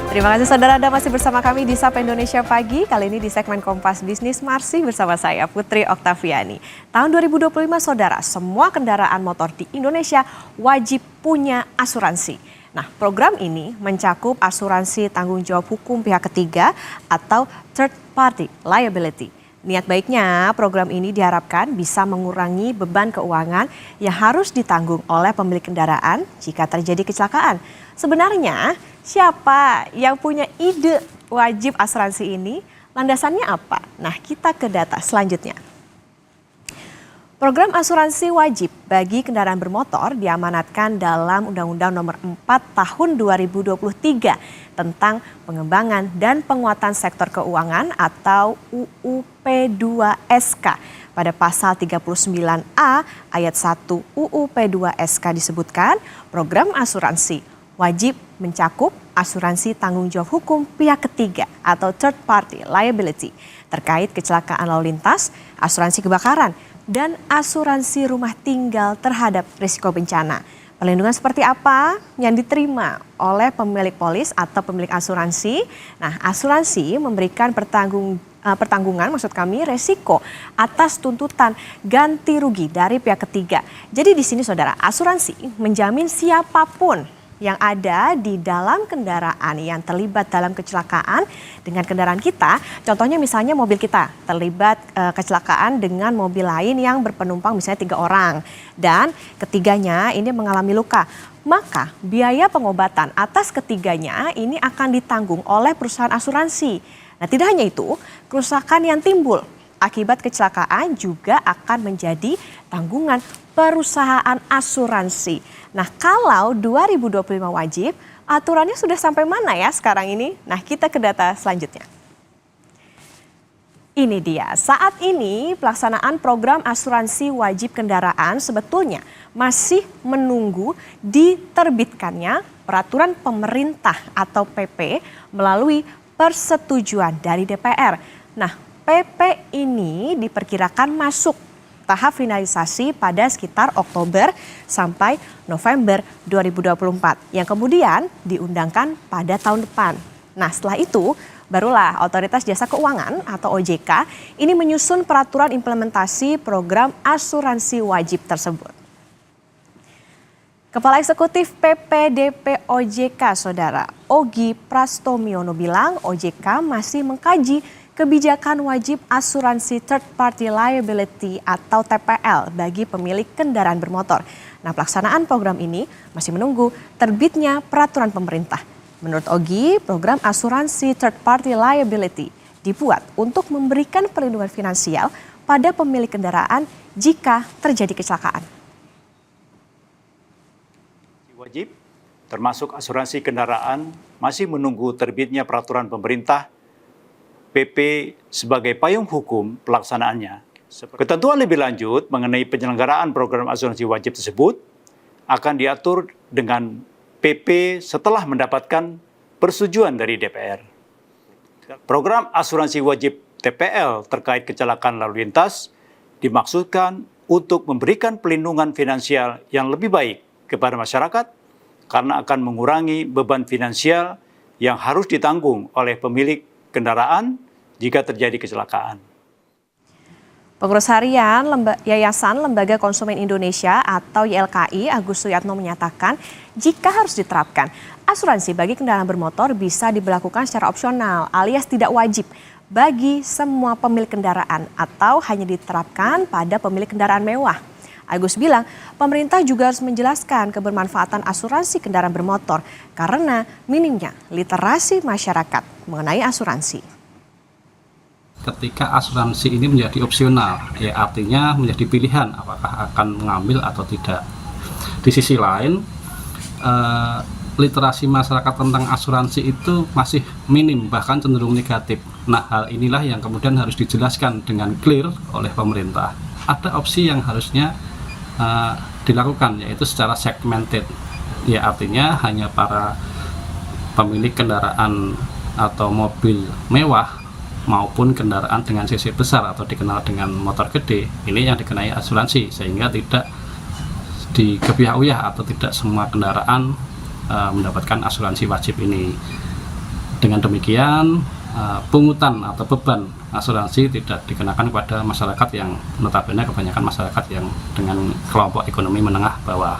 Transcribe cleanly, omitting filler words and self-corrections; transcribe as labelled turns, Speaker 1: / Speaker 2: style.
Speaker 1: Terima kasih saudara, Anda masih bersama kami di Sapa Indonesia Pagi. Kali ini di segmen Kompas Bisnis masih bersama saya Putri Oktaviani. Tahun 2025 saudara, semua kendaraan motor di Indonesia wajib punya asuransi. Nah, program ini mencakup asuransi tanggung jawab hukum pihak ketiga atau third party liability. Niat baiknya program ini diharapkan bisa mengurangi beban keuangan yang harus ditanggung oleh pemilik kendaraan jika terjadi kecelakaan. Sebenarnya siapa yang punya ide wajib asuransi ini? Landasannya apa? Nah, kita ke data selanjutnya. Program asuransi wajib bagi kendaraan bermotor diamanatkan dalam Undang-Undang Nomor 4 Tahun 2023 tentang pengembangan dan penguatan sektor keuangan atau UU P2SK. Pada pasal 39A ayat 1 UU P2SK disebutkan program asuransi wajib mencakup asuransi tanggung jawab hukum pihak ketiga atau third party liability terkait kecelakaan lalu lintas, asuransi kebakaran, dan asuransi rumah tinggal terhadap risiko bencana. Perlindungan seperti apa yang diterima oleh pemilik polis atau pemilik asuransi? Nah, asuransi memberikan pertanggungan resiko atas tuntutan ganti rugi dari pihak ketiga. Jadi di sini saudara, asuransi menjamin siapapun yang ada di dalam kendaraan yang terlibat dalam kecelakaan dengan kendaraan kita, contohnya misalnya mobil kita terlibat kecelakaan dengan mobil lain yang berpenumpang misalnya 3 orang dan ketiganya ini mengalami luka, maka biaya pengobatan atas ketiganya ini akan ditanggung oleh perusahaan asuransi. Nah, tidak hanya itu, kerusakan yang timbul akibat kecelakaan juga akan menjadi tanggungan perusahaan asuransi. Nah, kalau 2025 wajib, aturannya sudah sampai mana ya sekarang ini? Nah, kita ke data selanjutnya. Ini dia, saat ini pelaksanaan program asuransi wajib kendaraan sebetulnya masih menunggu diterbitkannya peraturan pemerintah atau PP melalui persetujuan dari DPR. Nah, PP ini diperkirakan masuk tahap finalisasi pada sekitar Oktober sampai November 2024 yang kemudian diundangkan pada tahun depan. Nah, setelah itu barulah Otoritas Jasa Keuangan atau OJK ini menyusun peraturan implementasi program asuransi wajib tersebut. Kepala Eksekutif PPDP OJK, Saudara Ogi Prastomiono bilang OJK masih mengkaji kebijakan wajib asuransi third party liability atau TPL bagi pemilik kendaraan bermotor. Nah, pelaksanaan program ini masih menunggu terbitnya peraturan pemerintah. Menurut Ogi, program asuransi third party liability dibuat untuk memberikan perlindungan finansial pada pemilik kendaraan jika terjadi kecelakaan.
Speaker 2: Wajib, termasuk asuransi kendaraan, masih menunggu terbitnya peraturan pemerintah PP sebagai payung hukum pelaksanaannya. Ketentuan lebih lanjut mengenai penyelenggaraan program asuransi wajib tersebut akan diatur dengan PP setelah mendapatkan persetujuan dari DPR. Program asuransi wajib TPL terkait kecelakaan lalu lintas dimaksudkan untuk memberikan perlindungan finansial yang lebih baik kepada masyarakat karena akan mengurangi beban finansial yang harus ditanggung oleh pemilik kendaraan jika terjadi kecelakaan.
Speaker 1: Pengurus Harian Yayasan Lembaga Konsumen Indonesia atau YLKI Agus Suyatno menyatakan jika harus diterapkan, asuransi bagi kendaraan bermotor bisa diberlakukan secara opsional alias tidak wajib bagi semua pemilik kendaraan atau hanya diterapkan pada pemilik kendaraan mewah. Agus bilang pemerintah juga harus menjelaskan kebermanfaatan asuransi kendaraan bermotor karena minimnya literasi masyarakat mengenai asuransi.
Speaker 3: Ketika asuransi ini menjadi opsional, ya artinya menjadi pilihan apakah akan mengambil atau tidak. Di sisi lain, literasi masyarakat tentang asuransi itu masih minim, bahkan cenderung negatif. Nah, hal inilah yang kemudian harus dijelaskan dengan clear oleh pemerintah. Ada opsi yang harusnya dilakukan, yaitu secara segmented. Ya artinya hanya para pemilik kendaraan atau mobil mewah maupun kendaraan dengan cc besar atau dikenal dengan motor gede ini yang dikenai asuransi, sehingga tidak dikebiah-uyah atau tidak semua kendaraan mendapatkan asuransi wajib ini. Dengan demikian, pungutan atau beban asuransi tidak dikenakan kepada masyarakat yang notabene kebanyakan masyarakat yang dengan kelompok ekonomi menengah bawah.